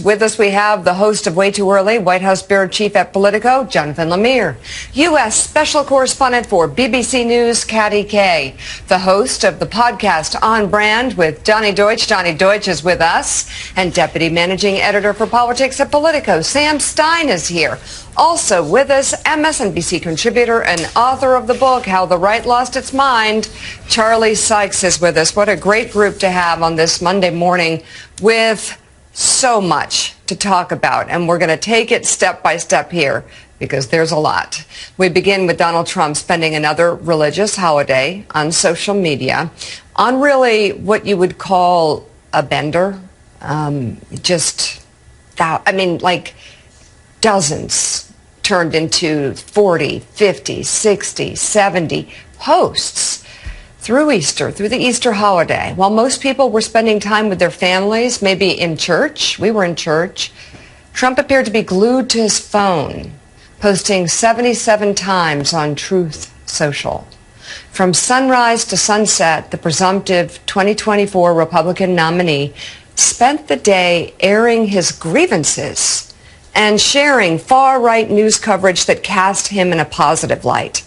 With us we have the host of Way Too Early, White House Bureau Chief at Politico, Jonathan Lemire, U.S. Special Correspondent for BBC News, Katty Kay, the host of the podcast On Brand with Donny Deutsch. Donny Deutsch is with us, and Deputy Managing Editor for Politics at Politico, Sam Stein, is here. Also with us, MSNBC contributor and author of the book, How the Right Lost Its Mind, Charlie Sykes is with us. What a great group to have on this Monday morning with so much to talk about, and we're going to take it step by step here because there's a lot. We begin with Donald Trump spending another religious holiday on social media on really what you would call a bender. Like dozens turned into 40, 50, 60, 70 posts through Easter, through the Easter holiday. While most people were spending time with their families, maybe in church, we were in church, Trump appeared to be glued to his phone, posting 77 times on Truth Social. From sunrise to sunset, the presumptive 2024 Republican nominee spent the day airing his grievances and sharing far-right news coverage that cast him in a positive light.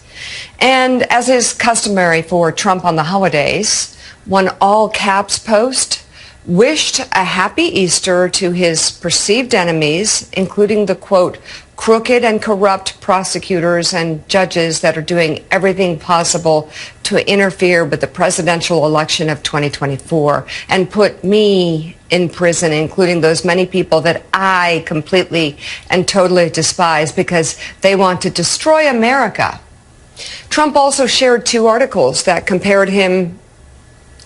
And as is customary for Trump on the holidays, one all-caps post wished a happy Easter to his perceived enemies, including the, quote, crooked and corrupt prosecutors and judges that are doing everything possible to interfere with the presidential election of 2024 and put me in prison, including those many people that I completely and totally despise because they want to destroy America. Trump also shared two articles that compared him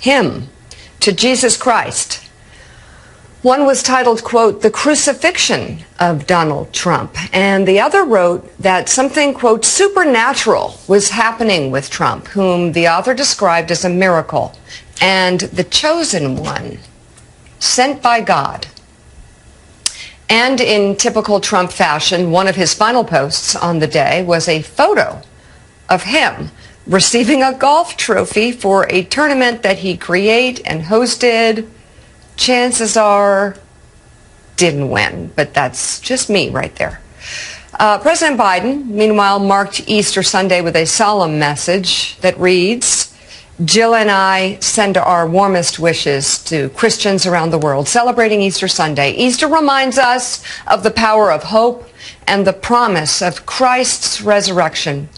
to Jesus Christ. One was titled, quote, The Crucifixion of Donald Trump. And the other wrote that something, quote, supernatural was happening with Trump, whom the author described as a miracle and the chosen one, sent by God. And in typical Trump fashion, one of his final posts on the day was a photo of him receiving a golf trophy for a tournament that he created and hosted. Chances are didn't win, but that's just me right there. President Biden, meanwhile, marked Easter Sunday with a solemn message that reads, Jill and I send our warmest wishes to Christians around the world celebrating Easter Sunday. Easter reminds us of the power of hope and the promise of Christ's resurrection.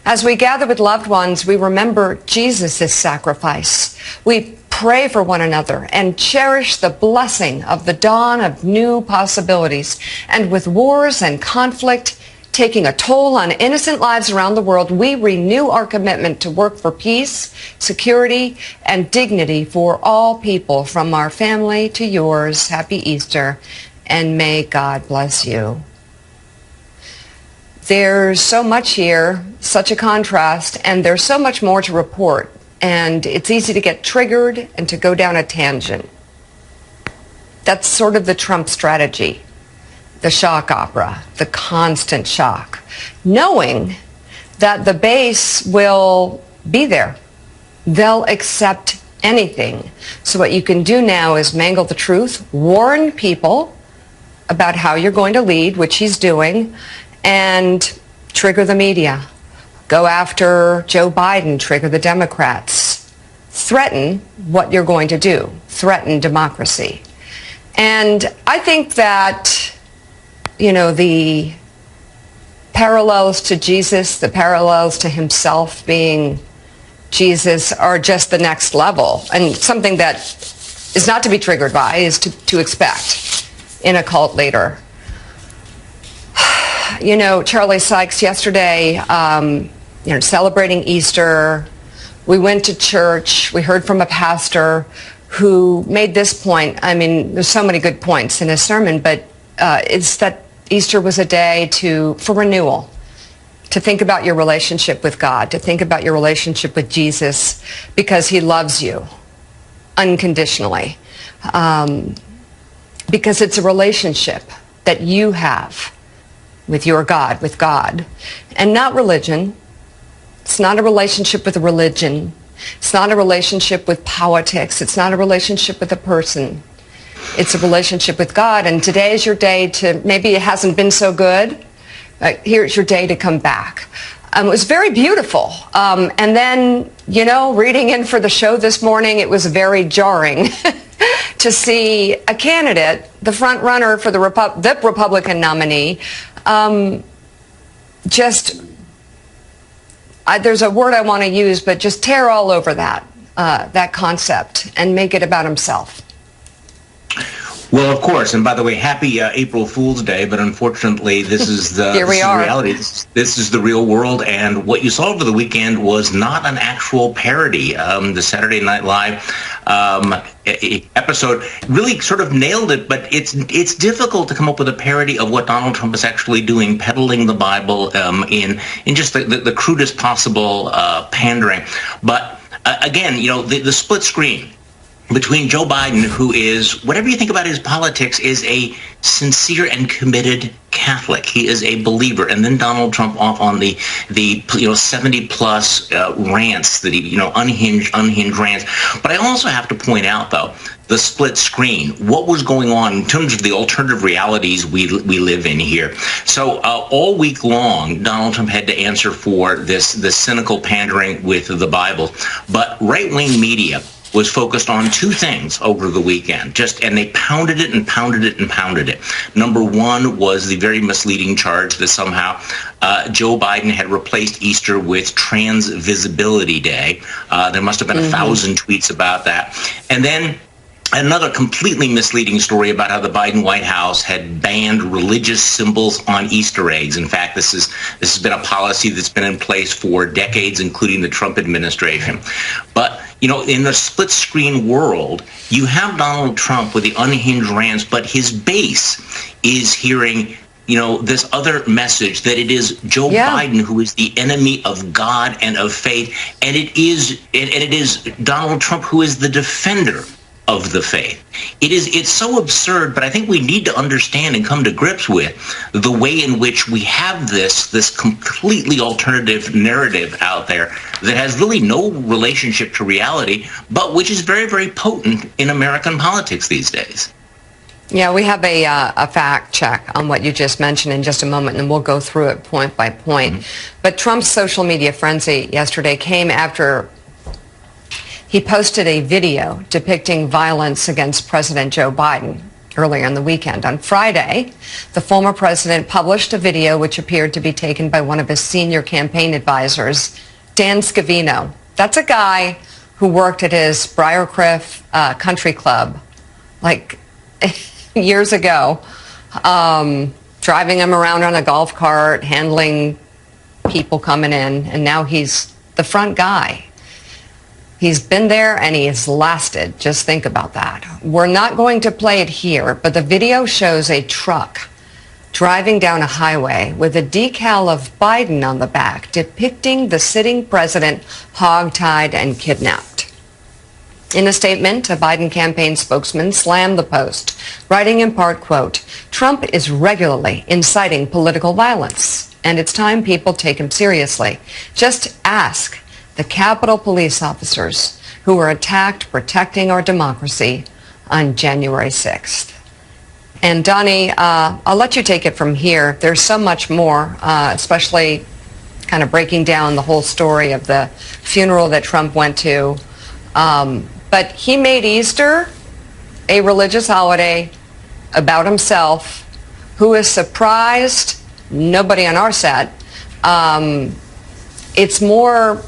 As we gather with loved ones, we remember Jesus' sacrifice. We pray for one another and cherish the blessing of the dawn of new possibilities. And with wars and conflict taking a toll on innocent lives around the world, we renew our commitment to work for peace, security, and dignity for all people, from our family to yours. Happy Easter, and may God bless you. There's so much here, such a contrast, and there's so much more to report. And it's easy to get triggered and to go down a tangent. That's sort of the Trump strategy, the shock opera, the constant shock, knowing that the base will be there. They'll accept anything. So what you can do now is mangle the truth, warn people about how you're going to lead, which he's doing, and trigger the media. Go after Joe Biden, trigger the Democrats. Threaten what you're going to do. Threaten democracy. And I think that, the parallels to Jesus, the parallels to himself being Jesus are just the next level. And something that is not to be triggered by is to expect in a cult leader. Charlie Sykes yesterday, celebrating Easter, we went to church, we heard from a pastor who made this point. I mean, there's so many good points in his sermon, but it's that Easter was a day for renewal, to think about your relationship with God, to think about your relationship with Jesus, because he loves you unconditionally, because it's a relationship that you have with your God, with God, and not religion. It's not a relationship with a religion. It's not a relationship with politics. It's not a relationship with a person. It's a relationship with God. And today is your day to, maybe it hasn't been so good. Here's your day to come back. It was very beautiful. And then, you know, reading in for the show this morning, it was very jarring to see a candidate, the front runner for the Republican nominee, there's a word I want to use, but just tear all over that concept and make it about himself. Well, of course, and by the way, happy April Fool's Day, but unfortunately, this is the reality. This is the real world, and what you saw over the weekend was not an actual parody. The Saturday Night Live episode really sort of nailed it, but it's difficult to come up with a parody of what Donald Trump is actually doing, peddling the Bible in just the crudest possible pandering. But again, you know, the split screen between Joe Biden, who is, whatever you think about his politics, is a sincere and committed Catholic. He is a believer. And then Donald Trump off on the 70 plus rants that he, unhinged rants. But I also have to point out, though, the split screen, what was going on in terms of the alternative realities we live in here. So all week long, Donald Trump had to answer for this cynical pandering with the Bible. But right-wing media was focused on two things over the weekend, and they pounded it and pounded it and pounded it. Number one was the very misleading charge that somehow Joe Biden had replaced Easter with Trans Visibility Day. There must have been 1,000 tweets about that. And then another completely misleading story about how the Biden White House had banned religious symbols on Easter eggs. In fact, this has been a policy that's been in place for decades, including the Trump administration. But in the split screen world, you have Donald Trump with the unhinged rants, but his base is hearing, this other message that it is Joe Biden who is the enemy of God and of faith, and it is Donald Trump who is the defender of the faith. It's so absurd, but I think we need to understand and come to grips with the way in which we have this completely alternative narrative out there that has really no relationship to reality, but which is very, very potent in American politics these days. Yeah, we have a fact check on what you just mentioned in just a moment, and we'll go through it point by point. But Trump's social media frenzy yesterday came after he posted a video depicting violence against President Joe Biden earlier in the weekend. On Friday, the former president published a video which appeared to be taken by one of his senior campaign advisors, Dan Scavino. That's a guy who worked at his Briarcliff Country Club like years ago, driving him around on a golf cart, handling people coming in, and now he's the front guy. He's been there and he has lasted. Just think about that. We're not going to play it here, but the video shows a truck driving down a highway with a decal of Biden on the back, depicting the sitting president hogtied and kidnapped. In a statement, a Biden campaign spokesman slammed the post, writing in part, quote, "Trump is regularly inciting political violence, and it's time people take him seriously. Just ask the Capitol police officers who were attacked protecting our democracy on January 6th. And Donnie, I'll let you take it from here. There's so much more, especially kind of breaking down the whole story of the funeral that Trump went to. But he made Easter a religious holiday about himself. Who is surprised? Nobody on our set. It's more,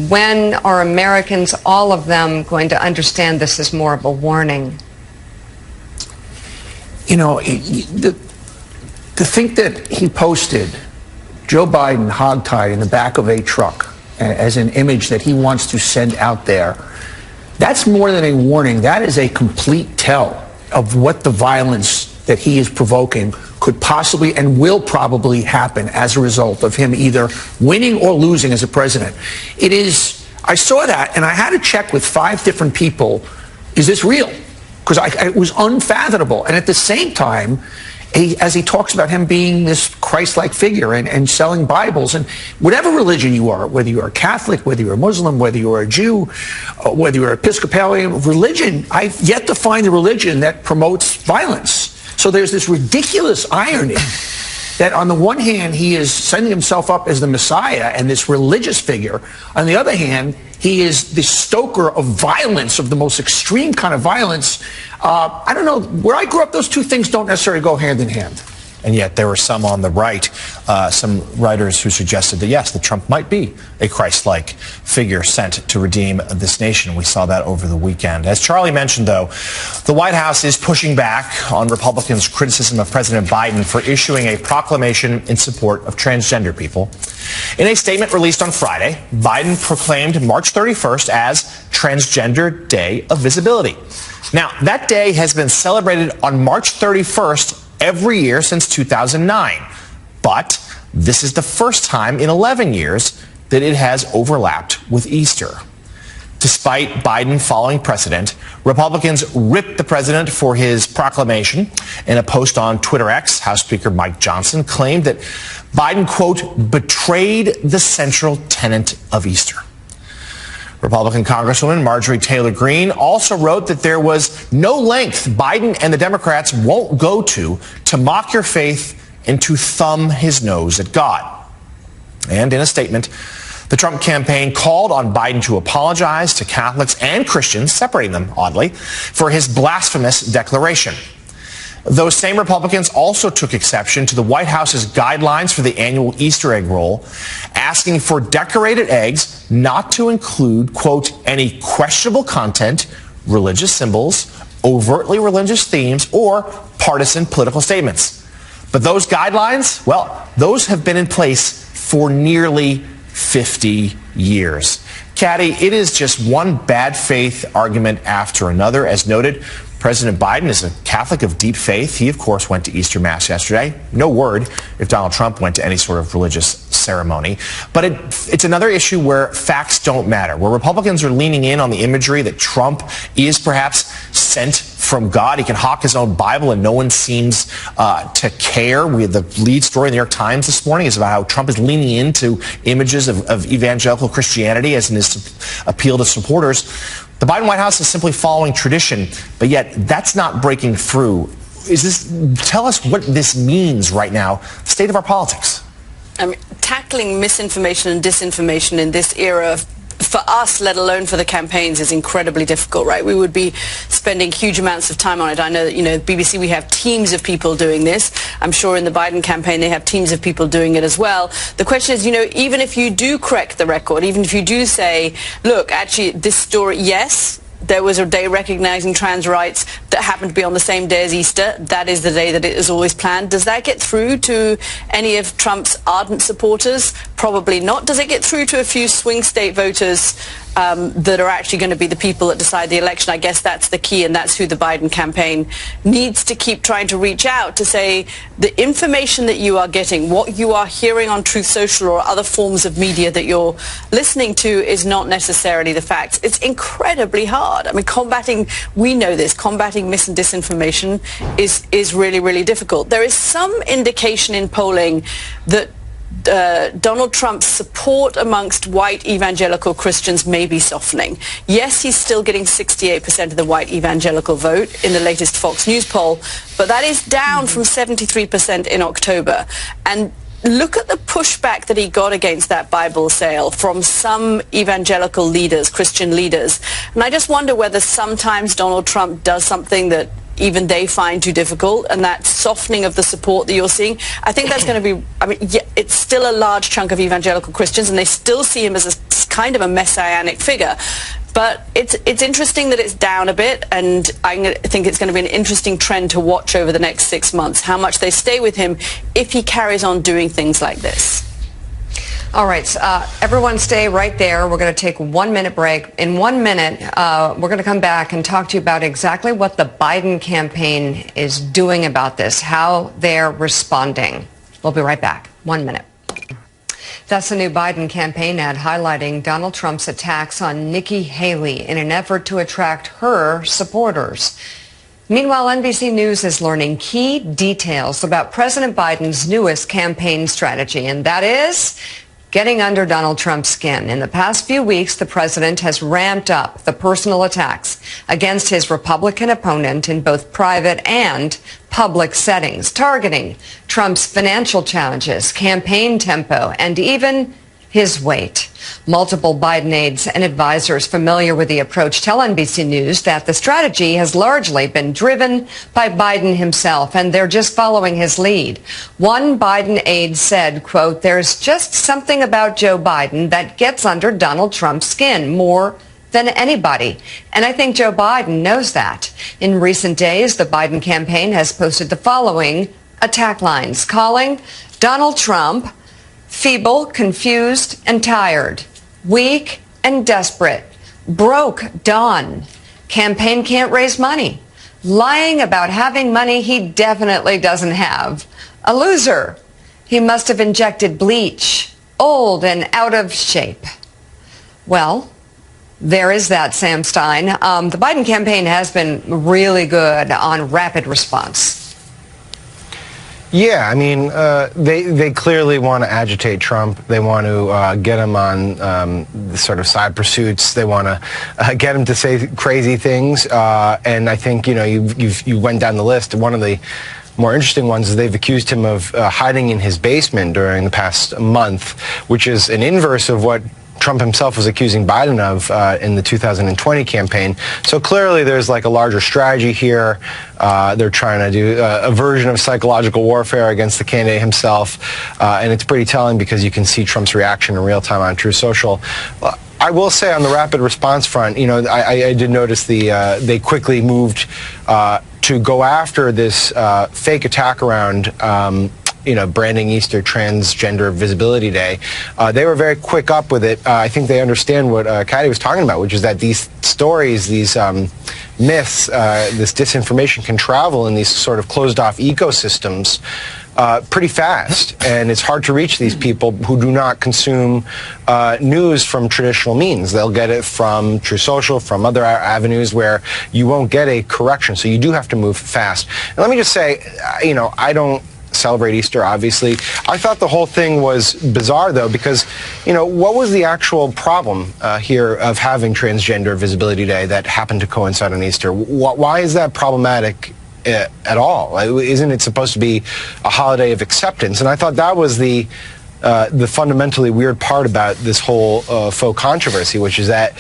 when are Americans, all of them, going to understand this is more of a warning? To think that he posted Joe Biden hogtied in the back of a truck as an image that he wants to send out there, that's more than a warning. That is a complete tell of what the violence that he is provoking could possibly and will probably happen as a result of him either winning or losing as a president. I saw that and I had to check with 5 different people, is this real? Because it was unfathomable. And at the same time, as he talks about him being this Christ-like figure and selling Bibles. And whatever religion you are, whether you're a Catholic, whether you're a Muslim, whether you're a Jew, whether you're Episcopalian, religion, I've yet to find a religion that promotes violence. So there's this ridiculous irony that on the one hand, he is sending himself up as the Messiah and this religious figure. On the other hand, he is the stoker of violence, of the most extreme kind of violence. I don't know, where I grew up, those two things don't necessarily go hand in hand. And yet there were some on the right, some writers who suggested that, yes, that Trump might be a Christ-like figure sent to redeem this nation. We saw that over the weekend. As Charlie mentioned, though, the White House is pushing back on Republicans' criticism of President Biden for issuing a proclamation in support of transgender people. In a statement released on Friday, Biden proclaimed March 31st as Transgender Day of Visibility. Now, that day has been celebrated on March 31st every year since 2009. But this is the first time in 11 years that it has overlapped with Easter. Despite Biden following precedent, Republicans ripped the president for his proclamation. In a post on Twitter X, House Speaker Mike Johnson claimed that Biden, quote, betrayed the central tenet of Easter. Republican Congresswoman Marjorie Taylor Greene also wrote that there was no length Biden and the Democrats won't go to mock your faith and to thumb his nose at God. And in a statement, the Trump campaign called on Biden to apologize to Catholics and Christians, separating them, oddly, for his blasphemous declaration. Those same Republicans also took exception to the White House's guidelines for the annual Easter egg roll, asking for decorated eggs not to include, quote, any questionable content, religious symbols, overtly religious themes, or partisan political statements. But those guidelines, well, those have been in place for nearly 50 years. Caddy, it is just one bad faith argument after another. As noted, President Biden is a Catholic of deep faith. He, of course, went to Easter Mass yesterday. No word if Donald Trump went to any sort of religious ceremony. But it's another issue where facts don't matter, where Republicans are leaning in on the imagery that Trump is perhaps sent from God. He can hawk his own Bible and no one seems to care. The lead story in the New York Times this morning is about how Trump is leaning into images of evangelical Christianity as in his appeal to supporters. The Biden White House is simply following tradition, but yet that's not breaking through. Tell us what this means right now, the state of our politics. I mean, tackling misinformation and disinformation in this era, for us, let alone for the campaigns, is incredibly difficult, right? We would be spending huge amounts of time on it. I know that, BBC, we have teams of people doing this. I'm sure in the Biden campaign, they have teams of people doing it as well. The question is, even if you do correct the record, even if you do say, look, actually, this story, yes, there was a day recognizing trans rights that happened to be on the same day as Easter. That is the day that it is always planned. Does that get through to any of Trump's ardent supporters? Probably not. Does it get through to a few swing state voters that are actually going to be the people that decide the election? I guess that's the key, and that's who the Biden campaign needs to keep trying to reach out to say the information that you are getting, what you are hearing on Truth Social or other forms of media that you're listening to is not necessarily the facts. It's incredibly hard. I mean, we know this, combating mis and disinformation is really, really difficult. There is some indication in polling that Donald Trump's support amongst white evangelical Christians may be softening. Yes, he's still getting 68% of the white evangelical vote in the latest Fox News poll, but that is down from 73% in October. And look at the pushback that he got against that Bible sale from some evangelical leaders, Christian leaders. And I just wonder whether sometimes Donald Trump does something that even they find too difficult, and that softening of the support that you're seeing, I think that's going to be, it's still a large chunk of evangelical Christians, and they still see him as a kind of a messianic figure. But it's interesting that it's down a bit, and I think it's going to be an interesting trend to watch over the next 6 months, how much they stay with him if he carries on doing things like this. All right, everyone stay right there. We're going to take a 1-minute break. In 1 minute, we're going to come back and talk to you about exactly what the Biden campaign is doing about this, how they're responding. We'll be right back. 1 minute. That's the new Biden campaign ad highlighting Donald Trump's attacks on Nikki Haley in an effort to attract her supporters. Meanwhile, NBC News is learning key details about President Biden's newest campaign strategy, and that is getting under Donald Trump's skin. In the past few weeks, the president has ramped up the personal attacks against his Republican opponent in both private and public settings, targeting Trump's financial challenges, campaign tempo, and even his weight. Multiple Biden aides and advisors familiar with the approach tell NBC News that the strategy has largely been driven by Biden himself, and they're just following his lead. One Biden aide said, quote, "There's just something about Joe Biden that gets under Donald Trump's skin more than anybody." And I think Joe Biden knows that. In recent days, the Biden campaign has posted the following attack lines, calling Donald Trump feeble, confused, and tired, weak and desperate, broke, done, campaign can't raise money, lying about having money he definitely doesn't have, a loser, he must have injected bleach, old and out of shape. Well, there is that, Sam Stein. The Biden campaign has been really good on rapid response. Yeah, I mean, they clearly want to agitate Trump. They want to get him on sort of side pursuits. They want to get him to say crazy things. And I think, you know, you went down the list. One of the more interesting ones is they've accused him of hiding in his basement during the past month, which is an inverse of what Trump himself was accusing Biden of in the 2020 campaign. So clearly there's like a larger strategy here. They're trying to do a version of psychological warfare against the candidate himself. And it's pretty telling because you can see Trump's reaction in real time on Truth Social. I will say on the rapid response front, you know, I did notice they quickly moved to go after this fake attack around you know, branding Easter Transgender Visibility Day. They were very quick up with it. I think they understand what Katty was talking about, which is that these stories, these myths, this disinformation can travel in these sort of closed-off ecosystems pretty fast, and it's hard to reach these people who do not consume news from traditional means. They'll get it from True Social, from other avenues where you won't get a correction, so you do have to move fast. And let me just say, you know, I don't celebrate Easter, obviously. I thought the whole thing was bizarre, though, because, you know, what was the actual problem here of having Transgender Visibility Day that happened to coincide on Easter? Why is that problematic at all? Isn't it supposed to be a holiday of acceptance? And I thought that was the fundamentally weird part about this whole faux controversy, which is that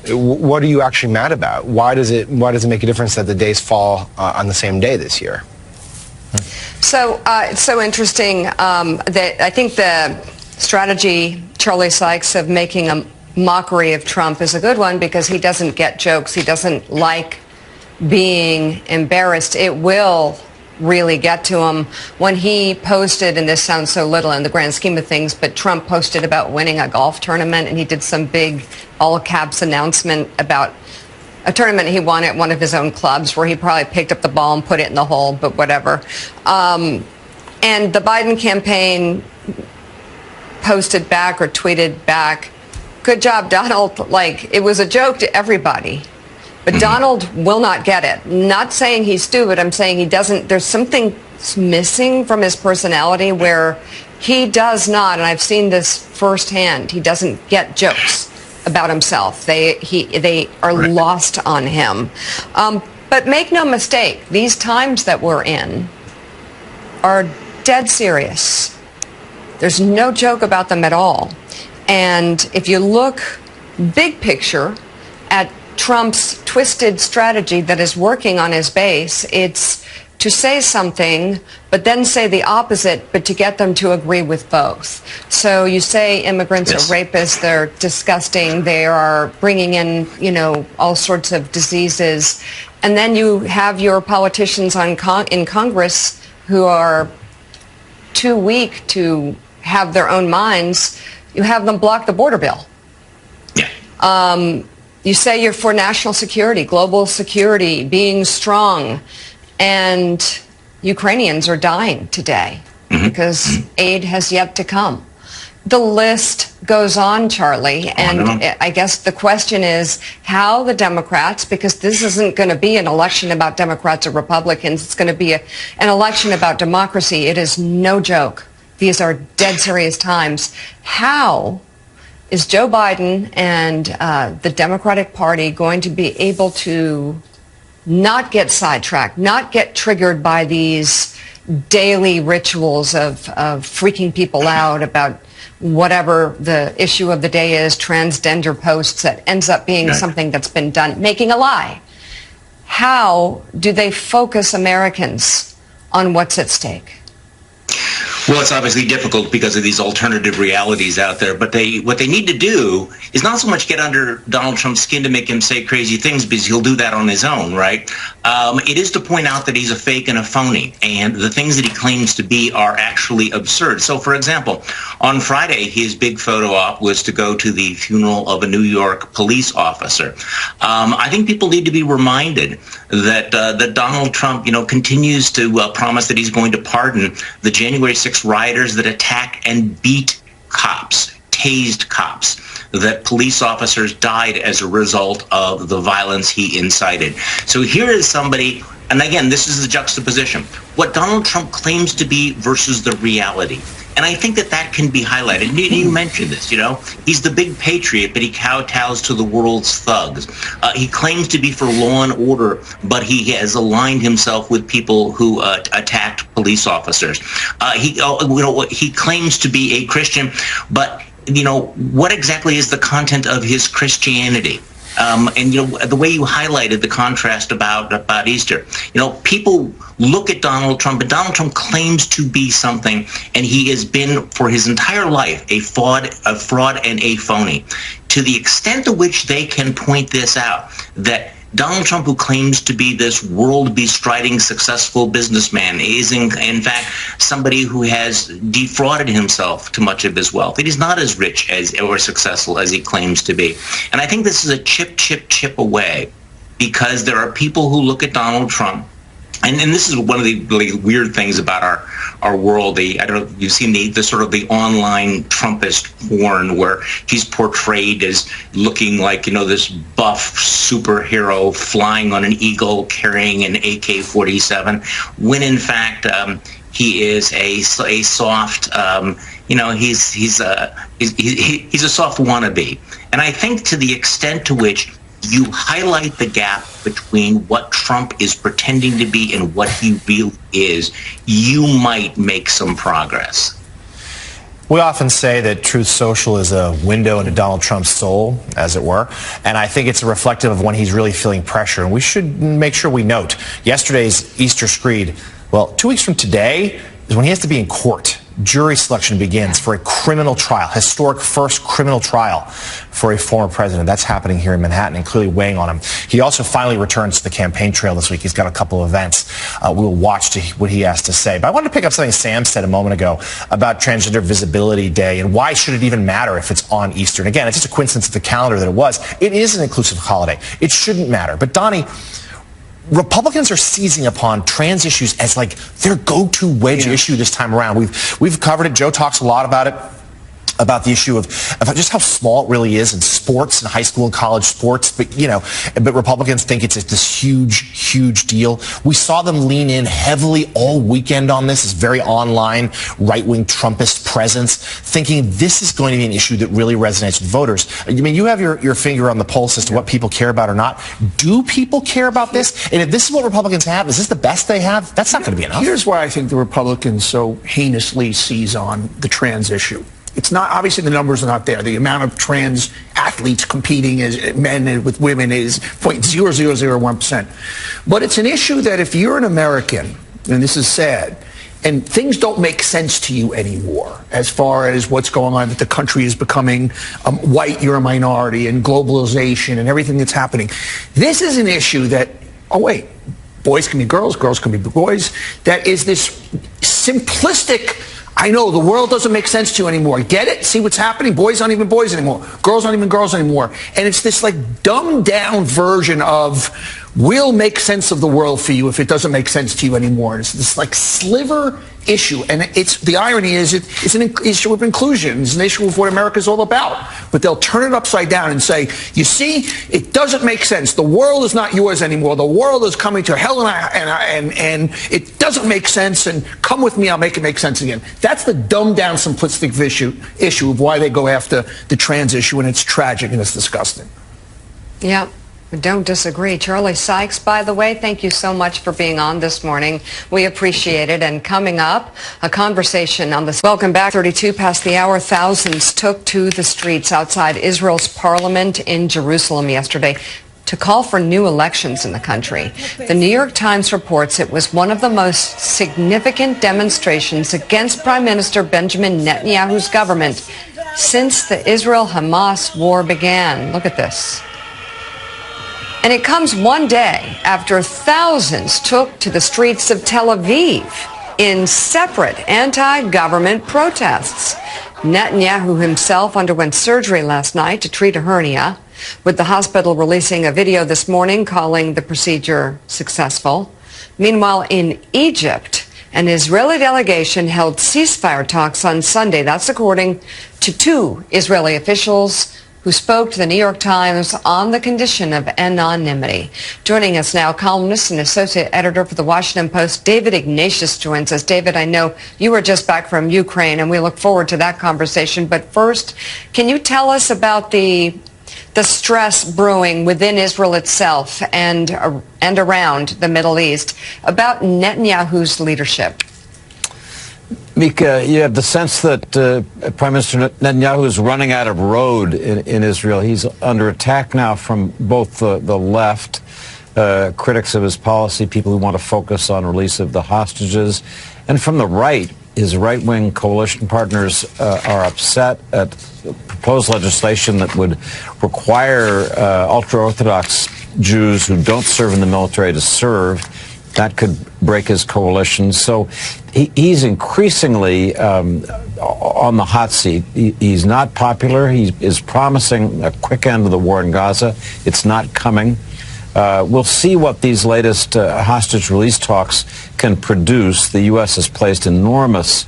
what are you actually mad about? Why does it make a difference that the days fall on the same day this year? So it's so interesting that I think the strategy, Charlie Sykes, of making a mockery of Trump is a good one because he doesn't get jokes. He doesn't like being embarrassed. It will really get to him. When he posted, and this sounds so little in the grand scheme of things, but Trump posted about winning a golf tournament, and he did some big all-caps announcement about a tournament he won at one of his own clubs where he probably picked up the ball and put it in the hole, but whatever. And the Biden campaign posted back or tweeted back, "Good job, Donald." Like, it was a joke to everybody. But Donald will not get it. Not saying he's stupid. I'm saying he doesn't. There's something missing from his personality where he does not, and I've seen this firsthand, he doesn't get jokes about himself. They are lost on him. But make no mistake, these times that we're in are dead serious. There's no joke about them at all. And if you look big picture at Trump's twisted strategy that is working on his base, it's to say something, but then say the opposite, but to get them to agree with both. So you say immigrants are rapists, they're disgusting, they are bringing in, you know, all sorts of diseases. And then you have your politicians in Congress who are too weak to have their own minds. You have them block the border bill. You say you're for national security, global security, being strong. And Ukrainians are dying today because aid has yet to come. The list goes on, Charlie, and I guess the question is how the Democrats, because this isn't going to be an election about Democrats or Republicans, it's going to be an election about democracy. It is no joke. These are dead serious times. How is Joe Biden and the Democratic Party going to be able to not get sidetracked, not get triggered by these daily rituals of freaking people out about whatever the issue of the day is, transgender posts that ends up being something that's been done, making a lie? How do they focus Americans on what's at stake? Well, it's obviously difficult because of these alternative realities out there. But what they need to do is not so much get under Donald Trump's skin to make him say crazy things, because he'll do that on his own, right? It is to point out that he's a fake and a phony, and the things that he claims to be are actually absurd. So, for example, on Friday, his big photo op was to go to the funeral of a New York police officer. I think people need to be reminded that that Donald Trump, continues to promise that he's going to pardon the January 6th rioters that attacked and beat cops, tased cops, that police officers died as a result of the violence he incited. So here is somebody, and again, this is the juxtaposition, what Donald Trump claims to be versus the reality. And I think that can be highlighted. You mentioned this, He's the big patriot, but he kowtows to the world's thugs. He claims to be for law and order, but he has aligned himself with people who attacked police officers. He claims to be a Christian, but, what exactly is the content of his Christianity? And the way you highlighted the contrast about Easter, people look at Donald Trump, and Donald Trump claims to be something, and he has been for his entire life a fraud and a phony. To the extent to which they can point this out, that Donald Trump, who claims to be this world-bestriding successful businessman, is in fact somebody who has defrauded himself to much of his wealth. It is not as rich or successful as he claims to be. And I think this is a chip away, because there are people who look at Donald Trump, and this is one of the really weird things about our world. I don't know if you've seen the sort of the online Trumpist porn where he's portrayed as looking like, this buff superhero flying on an eagle carrying an AK-47, when in fact he is a soft, he's a soft wannabe. And I think to the extent to which you highlight the gap between what Trump is pretending to be and what he really is, you might make some progress. We often say that Truth Social is a window into Donald Trump's soul, as it were, and I think it's a reflective of when he's really feeling pressure. And we should make sure we note yesterday's Easter Screed. Well, 2 weeks from today is when he has to be in court. Jury selection begins for a criminal trial, historic first criminal trial for a former president. That's happening here in Manhattan and clearly weighing on him. He also finally returns to the campaign trail this week. He's got a couple of events. We'll watch what he has to say. But I wanted to pick up something Sam said a moment ago about Transgender Visibility Day and why should it even matter if it's on Easter. And again, it's just a coincidence of the calendar that it was. It is an inclusive holiday. It shouldn't matter. But Donnie, Republicans are seizing upon trans issues as like their go-to wedge issue this time around. We've covered it. Joe talks a lot about it, about the issue of just how small it really is in sports and high school and college sports. But Republicans think it's this huge deal. We saw them lean in heavily all weekend on this very online right-wing Trumpist presence, thinking this is going to be an issue that really resonates with voters. You have your finger on the pulse as to what people care about or not. Do people care about this? And if this is what Republicans have, is this the best they have? That's not going to be enough. Here's why I think the Republicans so heinously seize on the trans issue. It's not, obviously the numbers are not there. The amount of trans athletes competing as men and with women is 0.0001%. But it's an issue that if you're an American, and this is sad, and things don't make sense to you anymore as far as what's going on, that the country is becoming white, you're a minority, and globalization and everything that's happening. This is an issue that, boys can be girls, girls can be boys, that is this simplistic, I know the world doesn't make sense to you anymore. Get it? See what's happening? Boys aren't even boys anymore. Girls aren't even girls anymore. And it's this like dumbed down version of we'll make sense of the world for you if it doesn't make sense to you anymore. It's this like sliver issue, and it's the irony is it's an issue of inclusion. It's an issue of what America's all about. But they'll turn it upside down and say, you see, it doesn't make sense. The world is not yours anymore. The world is coming to hell, and it doesn't make sense. And come with me, I'll make it make sense again. That's the dumbed down, simplistic issue of why they go after the trans issue, and it's tragic and it's disgusting. Yeah. I don't disagree. Charlie Sykes, by the way, thank you so much for being on this morning. We appreciate it. And coming up, a conversation on this. Welcome back. 32 past the hour. Thousands took to the streets outside Israel's parliament in Jerusalem yesterday to call for new elections in the country. The New York Times reports it was one of the most significant demonstrations against Prime Minister Benjamin Netanyahu's government since the Israel-Hamas war began. Look at this. And it comes one day after thousands took to the streets of Tel Aviv in separate anti-government protests. Netanyahu himself underwent surgery last night to treat a hernia, with the hospital releasing a video this morning calling the procedure successful. Meanwhile, in Egypt, an Israeli delegation held ceasefire talks on Sunday. That's according to two Israeli officials who spoke to the New York Times on the condition of anonymity. Joining us now, columnist and associate editor for the Washington Post, David Ignatius, joins us. David, I know you were just back from Ukraine, and we look forward to that conversation. But first, can you tell us about the stress brewing within Israel itself and around the Middle East about Netanyahu's leadership? Mika, you have the sense that Prime Minister Netanyahu is running out of road in Israel. He's under attack now from both the left, critics of his policy, people who want to focus on release of the hostages, and from the right. His right-wing coalition partners are upset at proposed legislation that would require ultra-Orthodox Jews who don't serve in the military to serve. That could break his coalition. So he's increasingly on the hot seat. He's not popular. He is promising a quick end to the war in Gaza. It's not coming. We'll see what these latest hostage release talks can produce. The U.S. has placed enormous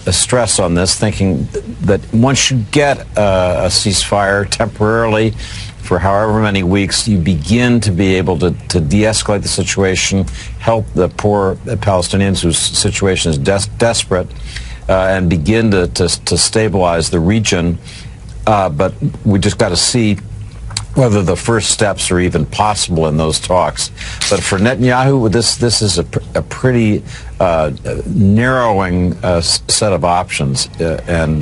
stress on this, thinking that once you get a ceasefire temporarily, for however many weeks, you begin to be able to de-escalate the situation, help the poor Palestinians whose situation is desperate, and begin to stabilize the region. But we just got to see whether the first steps are even possible in those talks. But for Netanyahu, this is a pretty narrowing set of options, and